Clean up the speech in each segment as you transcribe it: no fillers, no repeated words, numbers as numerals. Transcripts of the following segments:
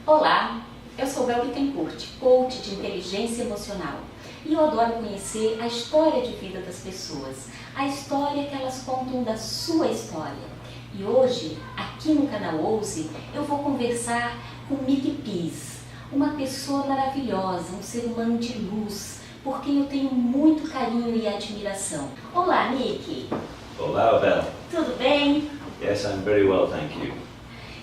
Olá, eu sou Bel Bittencourt, coach de inteligência emocional, e eu adoro conhecer a história de vida das pessoas, a história que elas contam da sua história. E hoje, aqui no canal Ouse, eu vou conversar com Mick Pease, uma pessoa maravilhosa, um ser humano de luz, por quem eu tenho muito carinho e admiração. Olá, Mick! Olá, Bel. Tudo bem? Yes, I'm very well, thank you.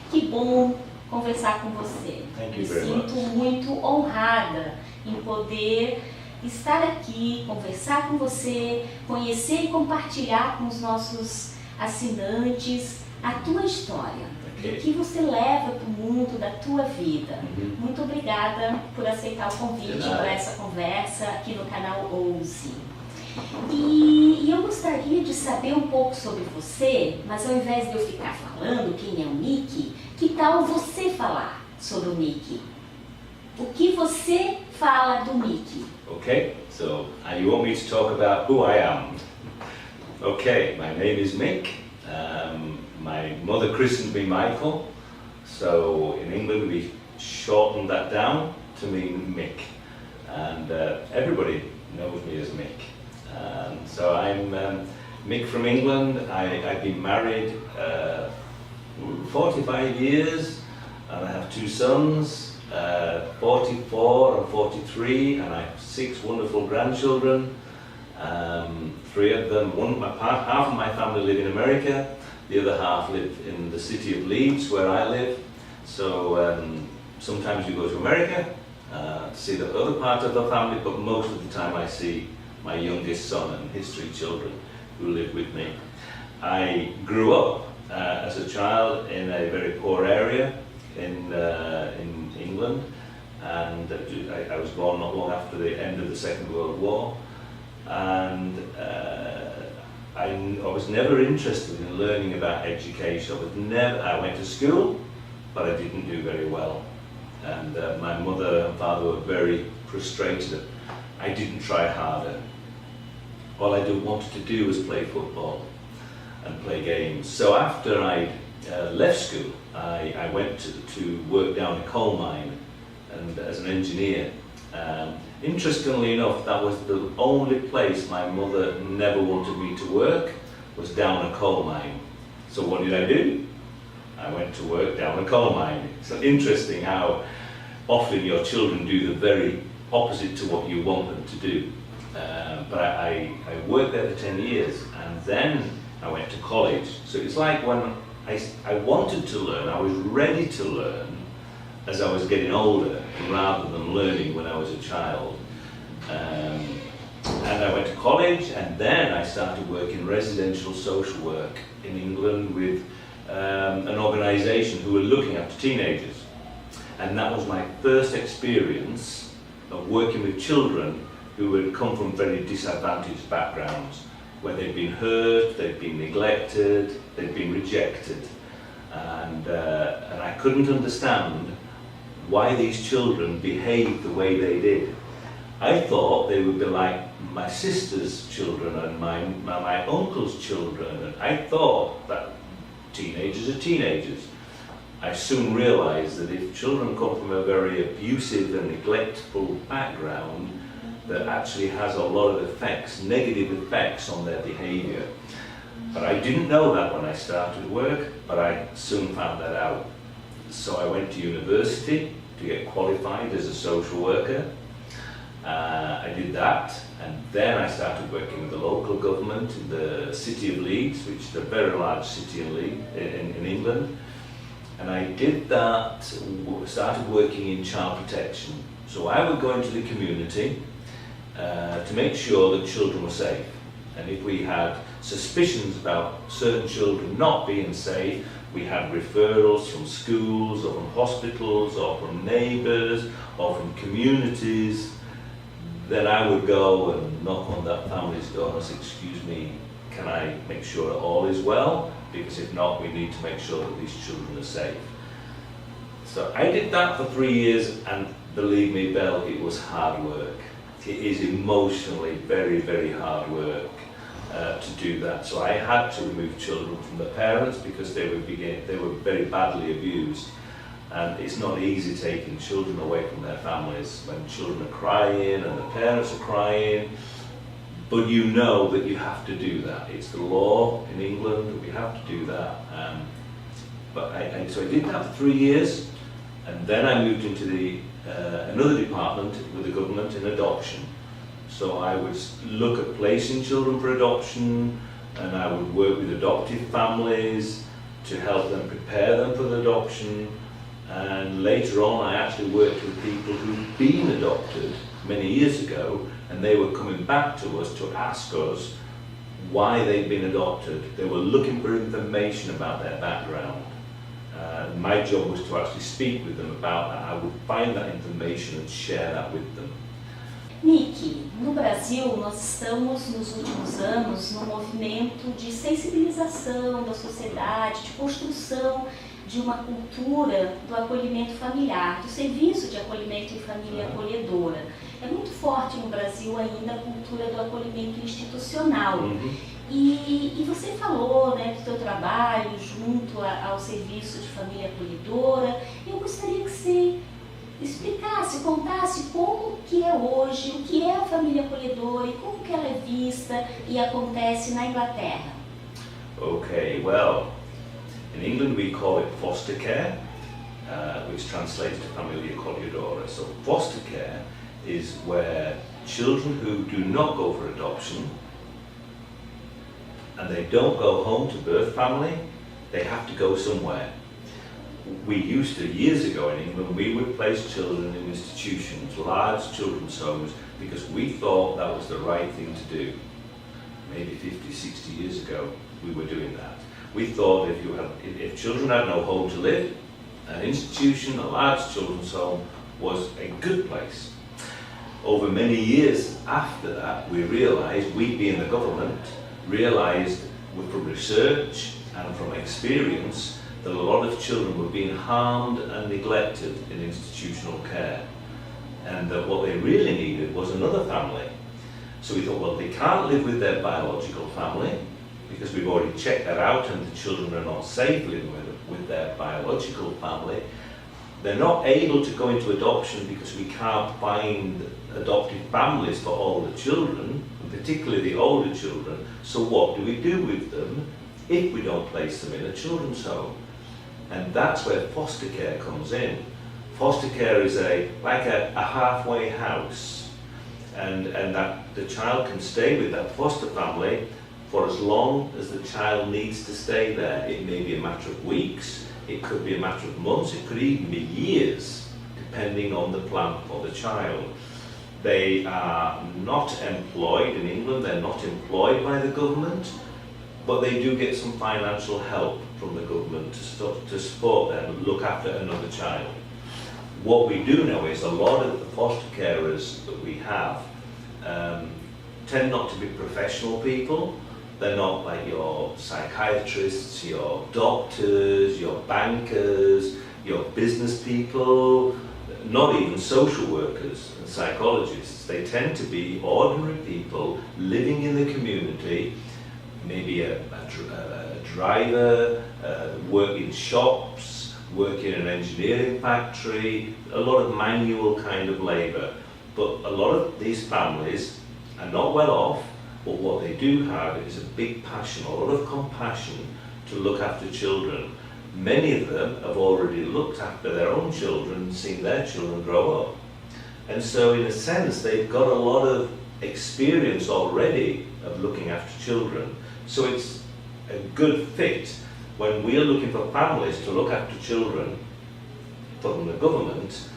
Que bom conversar com você. Thank you Me very sinto much. muito honrada em poder estar aqui, conversar com você, conhecer e compartilhar com os nossos assinantes a tua história, Ok. o que você leva para o mundo da tua vida. Muito obrigada por aceitar o convite De nada. para essa conversa aqui no canal Ouse. E eu gostaria de saber um pouco sobre você, mas ao invés de eu ficar falando quem é o Mick, que tal você falar sobre o Mick? O que você fala do Mick? Okay, so you want me to talk about who I am? Okay, my name is Mick. My mother christened me Michael, so in England we shortened that down to mean Mick, and everybody knows me as Mick. So I'm Mick from England. I've been married 45 years, and I have two sons, 44 and 43, and I have 6 wonderful grandchildren. 3 of them, half of my family live in America, the other half live in the city of Leeds, where I live. So sometimes we go to America to see the other part of the family, but most of the time I see my youngest son and his 3 children who live with me. I grew up as a child in a very poor area in England, and I was born not long after the end of the Second World War, and I was never interested in learning about education. I went to school, but I didn't do very well, and my mother and father were very frustrated. I didn't try harder. All I wanted to do was play football and play games. So after I left school, I went to work down a coal mine and as an engineer. Interestingly enough, that was the only place my mother never wanted me to work, was down a coal mine. So what did I do? I went to work down a coal mine. It's interesting how often your children do the very opposite to what you want them to do. But I worked there for 10 years, and then I went to college. So it's like when I wanted to learn, I was ready to learn as I was getting older, rather than learning when I was a child. And I went to college, and then I started working residential social work in England with an organisation who were looking after teenagers. And that was my first experience of working with children who had come from very disadvantaged backgrounds, where they'd been hurt, they'd been neglected, they'd been rejected. And I couldn't understand why these children behaved the way they did. I thought they would be like my sister's children and my uncle's children, and I thought that teenagers are teenagers. I soon realised that if children come from a very abusive and neglectful background, that actually has a lot of effects, negative effects on their behaviour. But I didn't know that when I started work, but I soon found that out. So I went to university to get qualified as a social worker. I did that, and then I started working with the local government in the city of Leeds, which is a very large city in England. And I did that, started working in child protection. So I would go into the community to make sure that children were safe. And if we had suspicions about certain children not being safe, we had referrals from schools or from hospitals or from neighbours or from communities. Then I would go and knock on that family's door and say, excuse me, can I make sure that all is well? Because if not, we need to make sure that these children are safe. So I did that for 3 years, and believe me, Bel, it was hard work. It is emotionally very, very hard work to do that. So I had to remove children from the parents because they were very badly abused. And it's not easy taking children away from their families when children are crying and the parents are crying. But you know that you have to do that. It's the law in England that we have to do that. So I did that for 3 years, and then I moved into another department with the government in adoption. So I would look at placing children for adoption, and I would work with adoptive families to help them prepare them for the adoption. And later on, I actually worked with people who'd been adopted many years ago, and they were coming back to us to ask us why they'd been adopted. They were looking for information about their background. My job was to actually speak with them about that. I would find that information and share that with them. Mick, no Brasil nós estamos nos últimos anos num movimento de sensibilização da sociedade, de construção de uma cultura do acolhimento familiar, do serviço de acolhimento em família acolhedora. É muito forte no Brasil ainda a cultura do acolhimento institucional. E você falou, né, do seu trabalho junto ao Serviço de Família Acolhedora. Eu gostaria que você explicasse, contasse como que é hoje, o que é a família acolhedora e como que ela é vista e acontece na Inglaterra. Okay, well, in England we call it foster care, which translates to família acolhedora. So foster care is where children who do not go for adoption and they don't go home to birth family, they have to go somewhere. We used to, years ago in England, we would place children in institutions, large children's homes, because we thought that was the right thing to do. Maybe 50, 60 years ago, we were doing that. We thought if children had no home to live, an institution, a large children's home, was a good place. Over many years after that, we realised, we being the government, realised from research and from experience that a lot of children were being harmed and neglected in institutional care, and that what they really needed was another family. So we thought, well, they can't live with their biological family because we've already checked that out and the children are not safe living with their biological family. They're not able to go into adoption because we can't find adoptive families for all the children, and particularly the older children. So what do we do with them if we don't place them in a children's home? And that's where foster care comes in. Foster care is like a halfway house, and that the child can stay with that foster family for as long as the child needs to stay there. It may be a matter of weeks, it could be a matter of months, it could even be years, depending on the plan for the child. They are not employed in England, they're not employed by the government, but they do get some financial help from the government to support them and look after another child. What we do know is a lot of the foster carers that we have tend not to be professional people. They're not like your psychiatrists, your doctors, your bankers, your business people, not even social workers and psychologists. They tend to be ordinary people living in the community, maybe a driver, work in shops, work in an engineering factory, a lot of manual kind of labour. But a lot of these families are not well off, but what they do have is a big passion, a lot of compassion to look after children. Many of them have already looked after their own children, seen their children grow up. And so in a sense, they've got a lot of experience already of looking after children. So it's a good fit when we're looking for families to look after children from the government,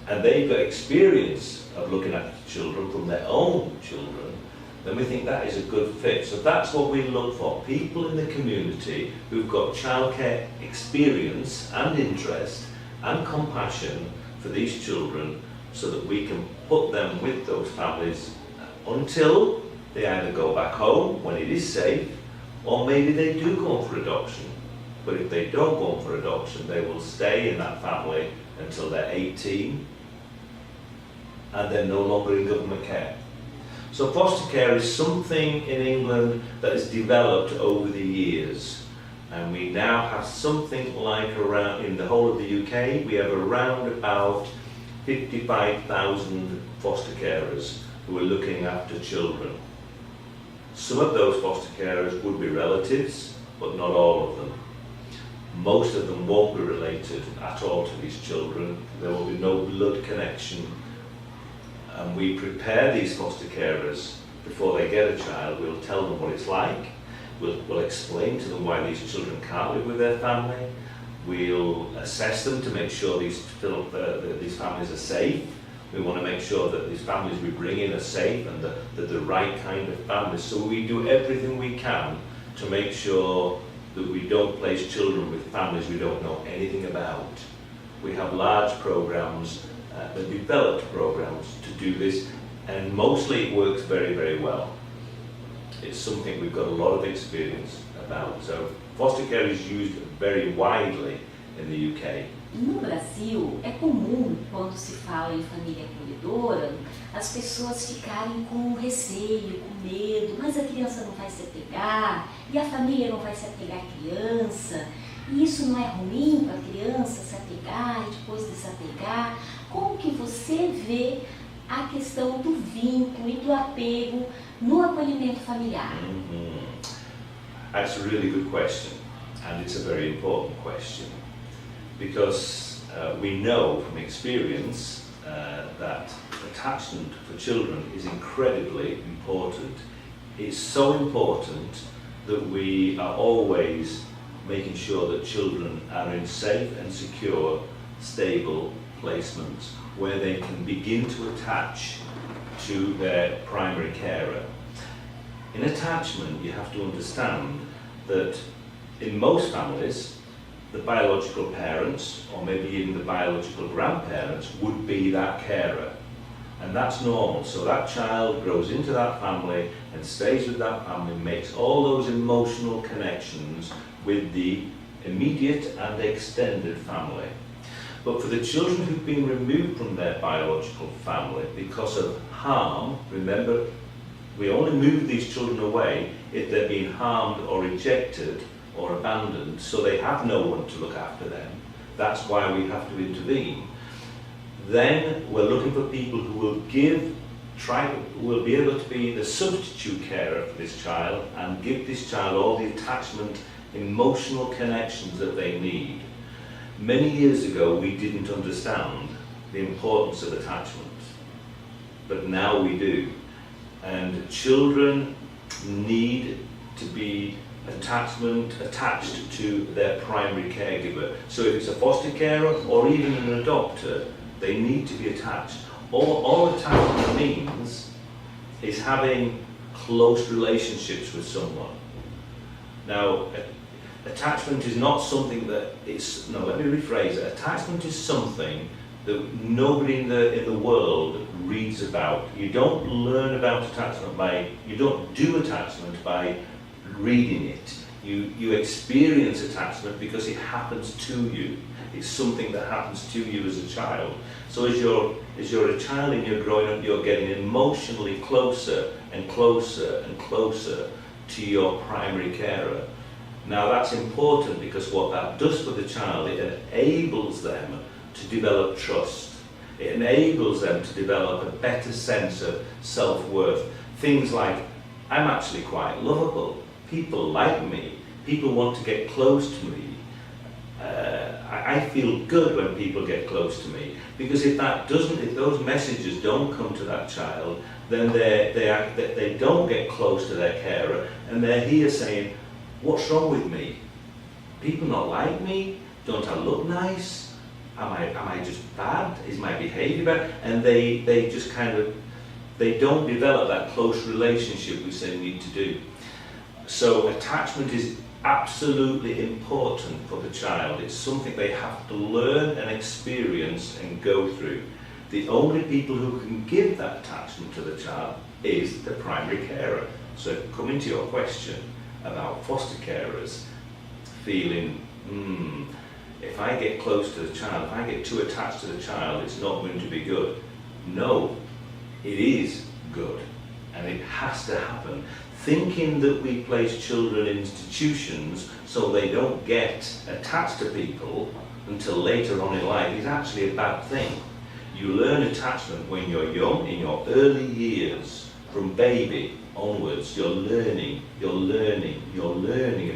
and they've got experience of looking after children from their own children, then we think that is a good fit. So that's what we look for, people in the community who've got childcare experience and interest and compassion for these children, so that we can put them with those families until they either go back home when it is safe, or maybe they do go for adoption. But if they don't go for adoption, they will stay in that family until they're 18, and they're no longer in government care. So foster care is something in England that has developed over the years. And we now have something like around, in the whole of the UK, we have around about 55,000 foster carers who are looking after children. Some of those foster carers would be relatives, but not all of them. Most of them won't be related at all to these children. There will be no blood connection. And we prepare these foster carers before they get a child. We'll tell them what it's like. We'll explain to them why these children can't live with their family. We'll assess them to make sure these families are safe. We want to make sure that these families we bring in are safe and that they're the right kind of families. So we do everything we can to make sure that we don't place children with families we don't know anything about. We have large programs, developed programs to do this, and mostly it works very, very well. It's something we've got a lot of experience about. So foster care is used very widely in the UK. No Brasil, é comum, quando se fala em família acolhedora, as pessoas ficarem com receio, com medo, mas a criança não vai se apegar, e a família não vai se apegar à criança, e isso não é ruim para a criança se apegar e depois desapegar. Como que você vê a questão do vínculo e do apego no acolhimento familiar? That's a really good question, and it's a very important question. Because we know from experience that attachment for children is incredibly important. It's so important that we are always making sure that children are in safe and secure, stable placements where they can begin to attach to their primary carer. In attachment, you have to understand that in most families, the biological parents, or maybe even the biological grandparents, would be that carer. And that's normal. So that child grows into that family and stays with that family, makes all those emotional connections with the immediate and extended family. But for the children who've been removed from their biological family because of harm, remember, we only move these children away if they're being harmed or rejected or abandoned, so they have no one to look after them. That's why we have to intervene. Then we're looking for people who will will be able to be the substitute carer for this child and give this child all the attachment, emotional connections that they need. Many years ago, we didn't understand the importance of attachment, but now we do. And children need to be attached to their primary caregiver. So if it's a foster carer or even an adopter, they need to be attached. All attachment means is having close relationships with someone. Now, attachment is not something that it's, no, let me rephrase it. Attachment is something that nobody in the world reads about. You don't learn about attachment you don't do attachment by reading it. You experience attachment because it happens to you. It's something that happens to you as a child. So as you're a child and you're growing up, you're getting emotionally closer and closer and closer to your primary carer. Now that's important because what that does for the child, it enables them to develop trust. It enables them to develop a better sense of self-worth. Things like, I'm actually quite lovable. People like me. People want to get close to me. I feel good when people get close to me. Because if those messages don't come to that child, then they don't get close to their carer, and they're here saying, what's wrong with me? People not like me? Don't I look nice? Am I just bad? Is my behaviour bad? And they just they don't develop that close relationship which they need to do. So attachment is absolutely important for the child. It's something they have to learn and experience and go through. The only people who can give that attachment to the child is the primary carer. So coming to your question about foster carers feeling, if I get close to the child, if I get too attached to the child, it's not going to be good. No, it is good, and it has to happen. thinking that we place children in institutions so they don't get attached to people until later on in life is actually a bad thing. You learn attachment when you're young, in your early years, from baby onwards. You're learning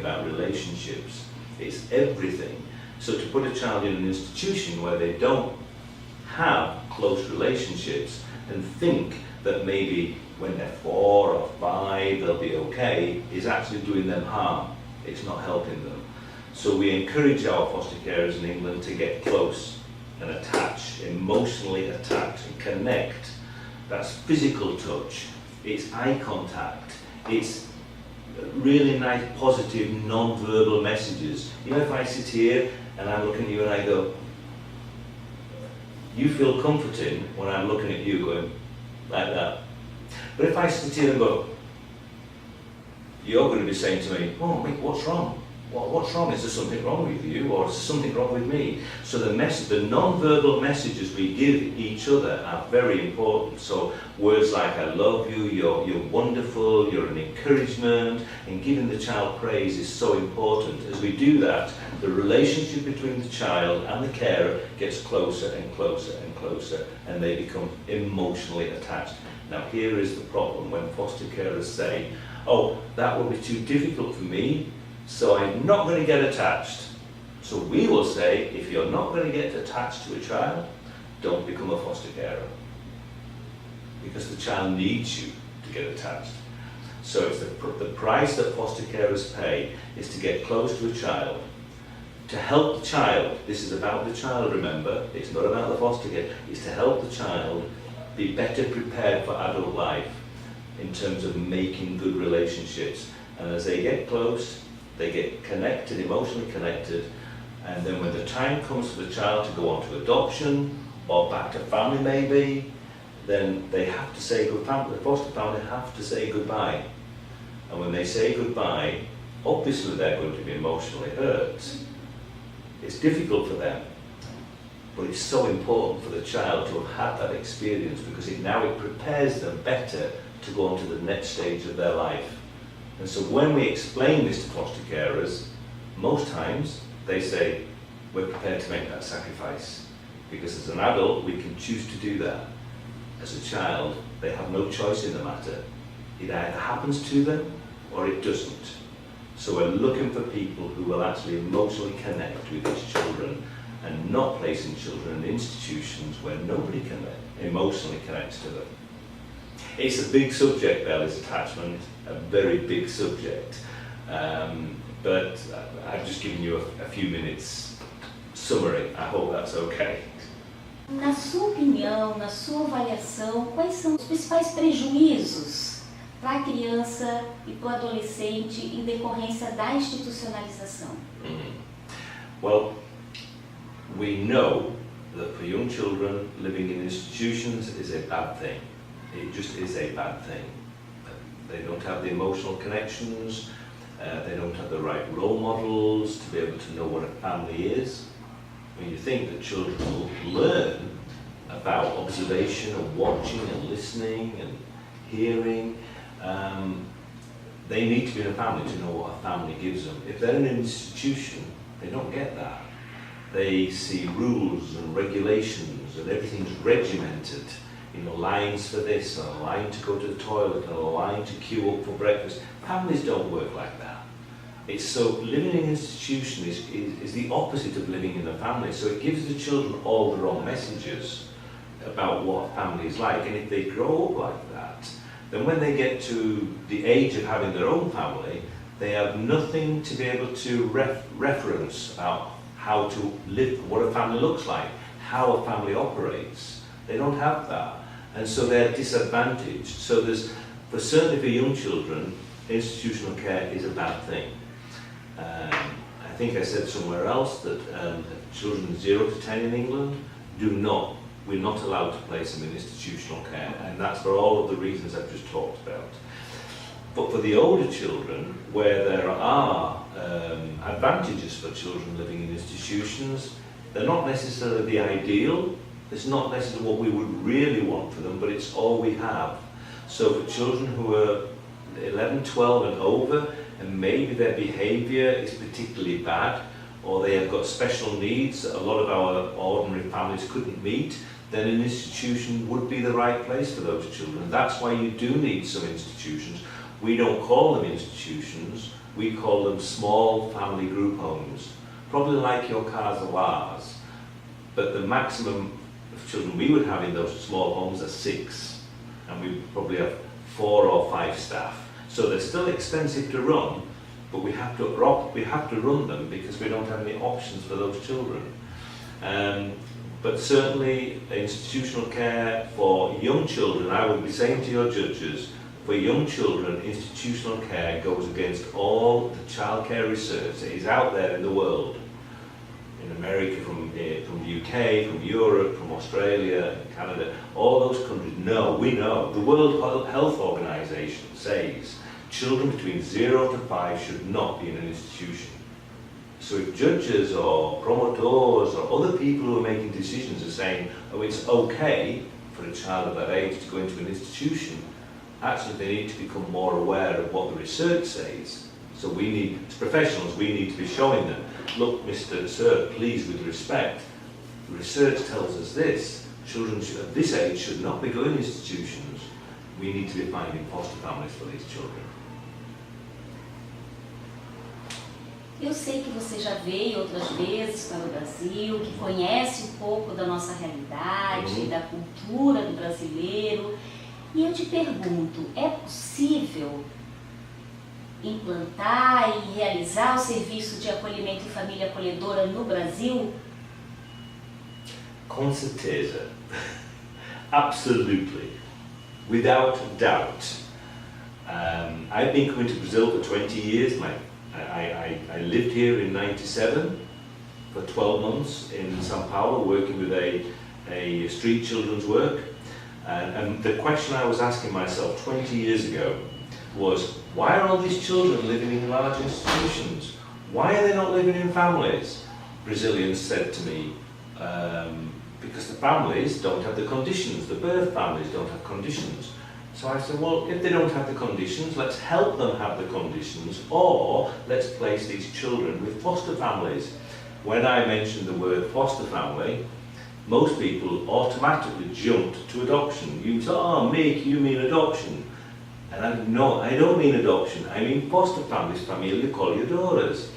about relationships. It's everything. So to put a child in an institution where they don't have close relationships and think that maybe when they're 4 or 5 they'll be okay, is actually doing them harm. It's not helping them. So we encourage our foster carers in England to get close and attach, emotionally attach and connect. That's physical touch, it's eye contact, it's really nice, positive, non-verbal messages. You know, if I sit here and I'm looking at you and I go, you feel comforting when I'm looking at you going like that. But if I sit here and go, you're going to be saying to me, oh, Mick, what's wrong? What's wrong? Is there something wrong with you, or is there something wrong with me? So the non-verbal messages we give each other are very important. So words like I love you, you're wonderful, you're an encouragement, and giving the child praise is so important. As we do that, the relationship between the child and the carer gets closer and closer and closer, and they become emotionally attached. Now here is the problem when foster carers say, oh, that will be too difficult for me, so I'm not going to get attached. So we will say, if you're not going to get attached to a child, don't become a foster carer. Because the child needs you to get attached. So it's the price that foster carers pay is to get close to a child, to help the child. This is about the child, remember, it's not about the foster care. It's to help the child be better prepared for adult life in terms of making good relationships. And as they get close, they get connected, emotionally connected, and then when the time comes for the child to go on to adoption or back to family maybe, then they have to say goodbye. The foster family have to say goodbye. And when they say goodbye, obviously they're going to be emotionally hurt. It's difficult for them, but it's so important for the child to have had that experience because it prepares them better to go on to the next stage of their life. And so when we explain this to foster carers, most times they say, we're prepared to make that sacrifice. Because as an adult, we can choose to do that. As a child, they have no choice in the matter. It either happens to them or it doesn't. So we're looking for people who will actually emotionally connect with these children and not placing children in institutions where nobody can emotionally connect to them. It's a big subject, Bel, is attachment, a very big subject. But I've just given you a few minutes summary. I hope that's okay. Na sua opinião, na sua avaliação, quais são os principais prejuízos para a criança e para o adolescente em decorrência da institucionalização? Well, we know that for young children living in institutions is a bad thing. It just is a bad thing. They don't have the emotional connections, they don't have the right role models to be able to know what a family is. When you think that children will learn about observation and watching and listening and hearing, they need to be in a family to know what a family gives them. If they're in an institution, they don't get that. They see rules and regulations and everything's regimented. You know, lines for this, and a line to go to the toilet, and a line to queue up for breakfast. Families don't work like that. It's so living in an institution is the opposite of living in a family. So it gives the children all the wrong messages about what a family is like. And if they grow up like that, then when they get to the age of having their own family, they have nothing to be able to reference about how to live, what a family looks like, how a family operates. They don't have that. And so they're disadvantaged. So certainly for young children, institutional care is a bad thing. I think I said somewhere else that children 0 to 10 in England we're not allowed to place them in institutional care, and that's for all of the reasons I've just talked about. But for the older children, where there are advantages for children living in institutions, they're not necessarily the ideal. It's not necessarily what we would really want for them, but it's all we have. So for children who are 11, 12 and over, and maybe their behaviour is particularly bad, or they have got special needs that a lot of our ordinary families couldn't meet, then an institution would be the right place for those children. That's why you do need some institutions. We don't call them institutions, we call them small family group homes. Probably like your Casa, but the maximum of children we would have in those small homes are 6, and we probably have 4 or 5 staff. So they're still expensive to run, but we have to run them because we don't have any options for those children. But certainly institutional care for young children, I would be saying to your judges, for young children, institutional care goes against all the childcare research that is out there in the world. In America, from the UK, from Europe, from Australia, Canada, all those countries know, we know, the World Health Organization says children between 0 to 5 should not be in an institution. So if judges or promoters or other people who are making decisions are saying, oh, it's okay for a child of that age to go into an institution, actually they need to become more aware of what the research says. So we need, as professionals, we need to be showing them, look, Mr. Sir, please, with respect, the research tells us this, children at this age should not be going to institutions. We need to be finding foster families for these children. Eu sei que você já veio outras vezes para o Brasil, que conhece um pouco da nossa realidade, da cultura do brasileiro. E eu te pergunto, é possível implantar e realizar o serviço de acolhimento e família acolhedora no Brasil? Com certeza. Absolutely. Without doubt. I've been coming to Brazil for 20 years. I lived here in '97 for 12 months in São Paulo, working with a street children's work. And the question I was asking myself 20 years ago was, why are all these children living in large institutions? Why are they not living in families? Brazilians said to me, because the families don't have the conditions, the birth families don't have conditions. So I said, well, if they don't have the conditions, let's help them have the conditions, or let's place these children with foster families. When I mentioned the word foster family, most people automatically jumped to adoption. You say, oh, Mick, you mean adoption. And no, I don't mean adoption, I mean foster families, família acolhedoras.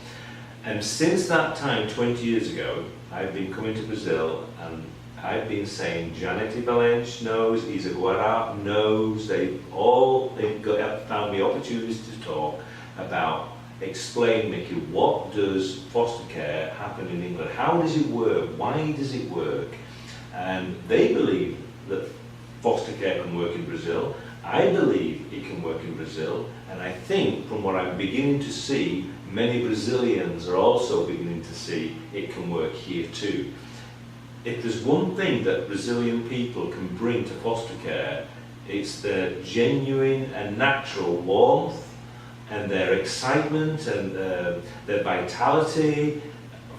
And since that time, 20 years ago, I've been coming to Brazil and I've been saying Janete Valente knows, Isa Guará knows, they've found me opportunities to talk about, explain, Mickey, what does foster care happen in England? How does it work? Why does it work? And they believe that foster care can work in Brazil. I believe it can work in Brazil, and I think from what I'm beginning to see, many Brazilians are also beginning to see it can work here too. If there's one thing that Brazilian people can bring to foster care, it's their genuine and natural warmth and their excitement and their vitality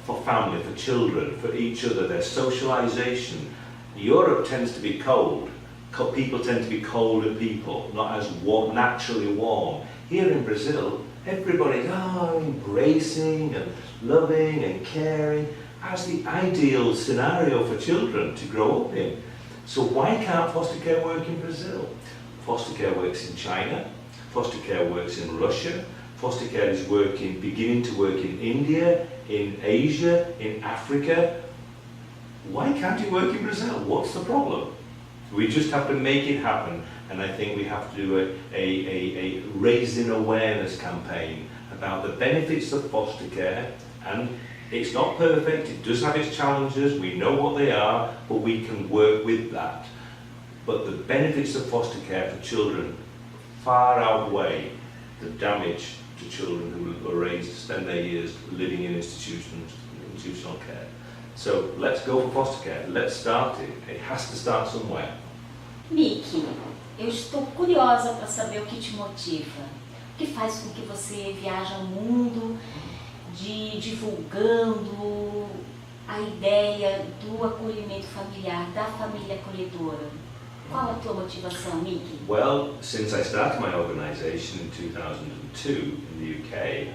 for family, for children, for each other, their socialization. Europe tends to be cold. People tend to be colder people, not as warm, naturally warm. Here in Brazil, everybody's embracing and loving and caring as the ideal scenario for children to grow up in. So why can't foster care work in Brazil? Foster care works in China, foster care works in Russia, foster care is beginning to work in India, in Asia, in Africa. Why can't it work in Brazil? What's the problem? We just have to make it happen, and I think we have to do a raising awareness campaign about the benefits of foster care. And it's not perfect, it does have its challenges, we know what they are, but we can work with that. But the benefits of foster care for children far outweigh the damage to children who are raised to spend their years living in institutional care. So let's go for foster care, let's start it. It has to start somewhere. Mick, eu estou curiosa para saber o que te motiva. O que faz com que você viaje ao mundo divulgando a ideia do acolhimento familiar, da família acolhedora? Qual a tua motivação, Mick? Well, since I started my organisation in 2002 in the UK,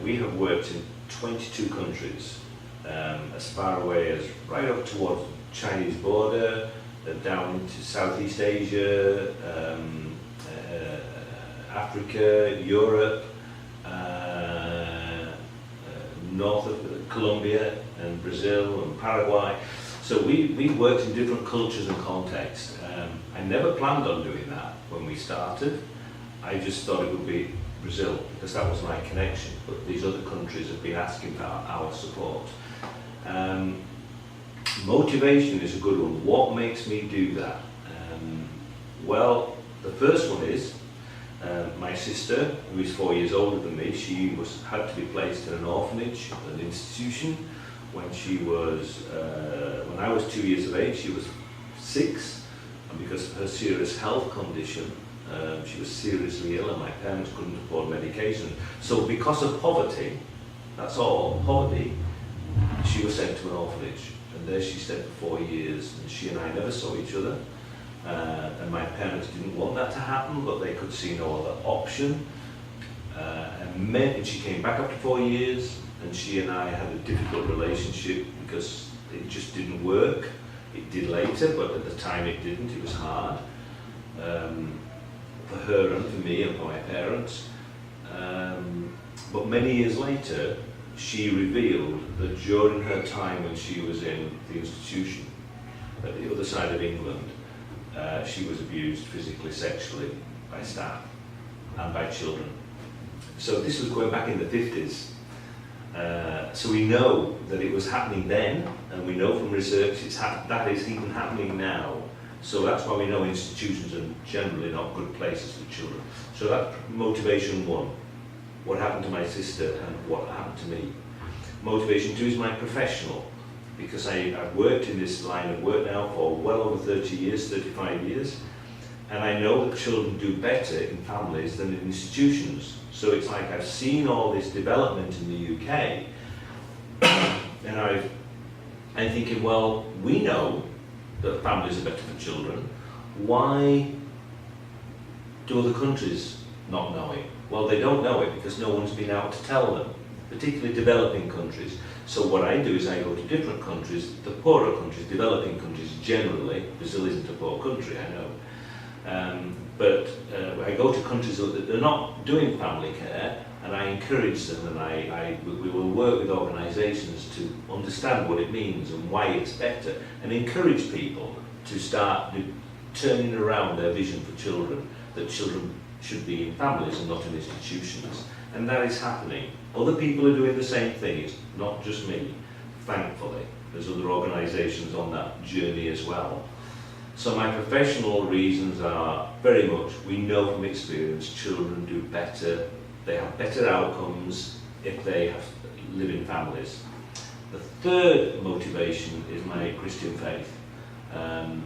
we have worked in 22 countries, as far away as right up towards the Chinese border, down into Southeast Asia, Africa, Europe, north of Colombia and Brazil and Paraguay. So we worked in different cultures and contexts. I never planned on doing that when we started. I just thought it would be Brazil because that was my connection, but these other countries have been asking for our support. Motivation is a good one. What makes me do that? Well, the first one is my sister, who is 4 years older than me. She had to be placed in an orphanage, an institution, when I was 2 years of age. She was 6, and because of her serious health condition, she was seriously ill, and my parents couldn't afford medication. So because of poverty, that's all, poverty, she was sent to an orphanage. And there she stayed for 4 years, and she and I never saw each other. And my parents didn't want that to happen, but they could see no other option. And she came back after 4 years, and she and I had a difficult relationship because it just didn't work. It did later, but at the time it didn't. It was hard for her and for me and for my parents. But many years later, she revealed that during her time when she was in the institution at the other side of England, she was abused physically, sexually by staff and by children. So this was going back in the 50s. So we know that it was happening then, and we know from research that is even happening now. So that's why we know institutions are generally not good places for children. So that's motivation 1. What happened to my sister and what happened to me. Motivation 2 is my professional, because I've worked in this line of work now for well over 30 years, 35 years, and I know that children do better in families than in institutions. So it's like I've seen all this development in the UK, and I'm thinking, well, we know that families are better for children. Why do other countries not know it? Well, they don't know it because no one's been out to tell them, particularly developing countries. So what I do is I go to different countries, the poorer countries, developing countries generally. Brazil isn't a poor country, I know. But I go to countries that they're not doing family care, and I encourage them, and we will work with organisations to understand what it means and why it's better, and encourage people to start turning around their vision for children, that children should be in families and not in institutions. And that is happening. Other people are doing the same thing, it's not just me, thankfully. There's other organisations on that journey as well. So my professional reasons are very much, we know from experience, children do better, they have better outcomes if they live in families. The third motivation is my Christian faith. And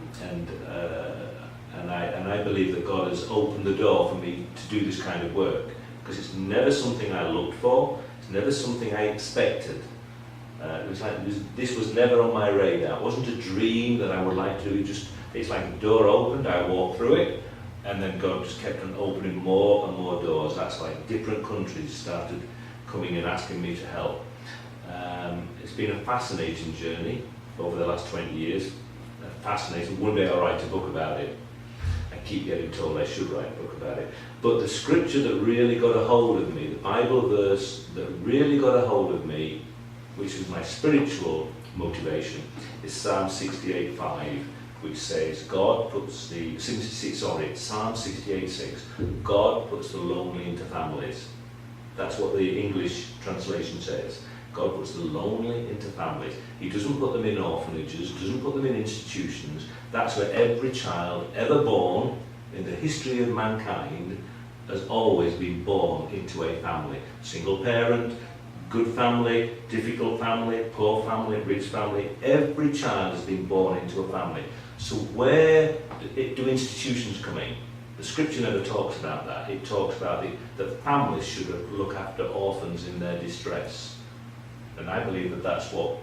I believe that God has opened the door for me to do this kind of work, because it's never something I looked for, it's never something I expected. It was like this was never on my radar. It wasn't a dream that I would like to do. It's like a door opened, I walked through it, and then God just kept on opening more and more doors. That's like different countries started coming and asking me to help. It's been a fascinating journey over the last 20 years. Fascinating. One day I'll write a book about it. I keep getting told I should write a book about it. But the scripture that really got a hold of me, the Bible verse that really got a hold of me, which was my spiritual motivation, is Psalm 68:5, which says, Psalm 68:6, God puts the lonely into families. That's what the English translation says. God puts the lonely into families. He doesn't put them in orphanages, doesn't put them in institutions. That's where every child ever born in the history of mankind has always been born into a family. Single parent, good family, difficult family, poor family, rich family. Every child has been born into a family. So where do institutions come in? The scripture never talks about that. It talks about that families should look after orphans in their distress. And I believe that that's what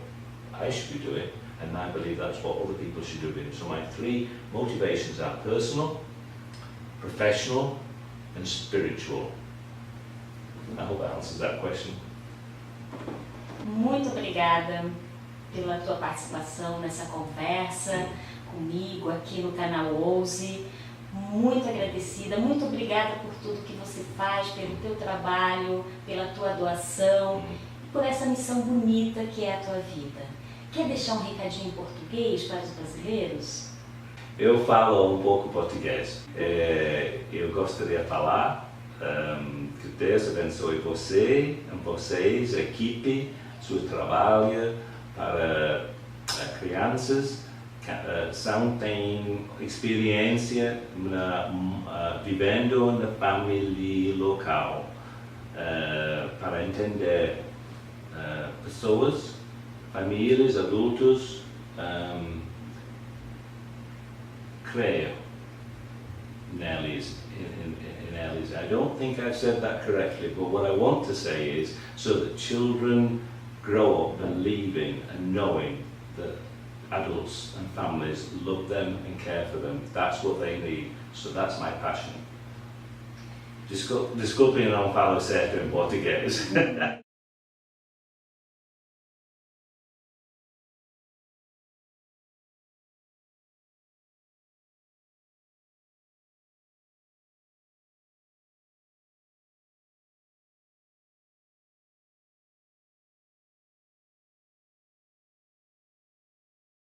I should be doing. and I believe that's what other people should do. So my 3 motivations are personal, professional, and spiritual. I hope that answers that question. Muito obrigada pela tua participação nessa conversa comigo aqui no canal Ouse. Muito agradecida, muito obrigada por tudo que você faz, pelo teu trabalho, pela tua doação e por essa missão bonita que é a tua vida. Quer deixar um recadinho em português para os brasileiros? Eu falo um pouco português. Eu gostaria de falar que Deus abençoe você, vocês, a equipe, seu trabalho para crianças que têm experiência vivendo na família local, para entender pessoas, famílias, adultos, creio neles. I don't think I've said that correctly, but what I want to say is so that children grow up believing and knowing that adults and families love them and care for them. That's what they need. So that's my passion. Desculpem, não falo certo em português.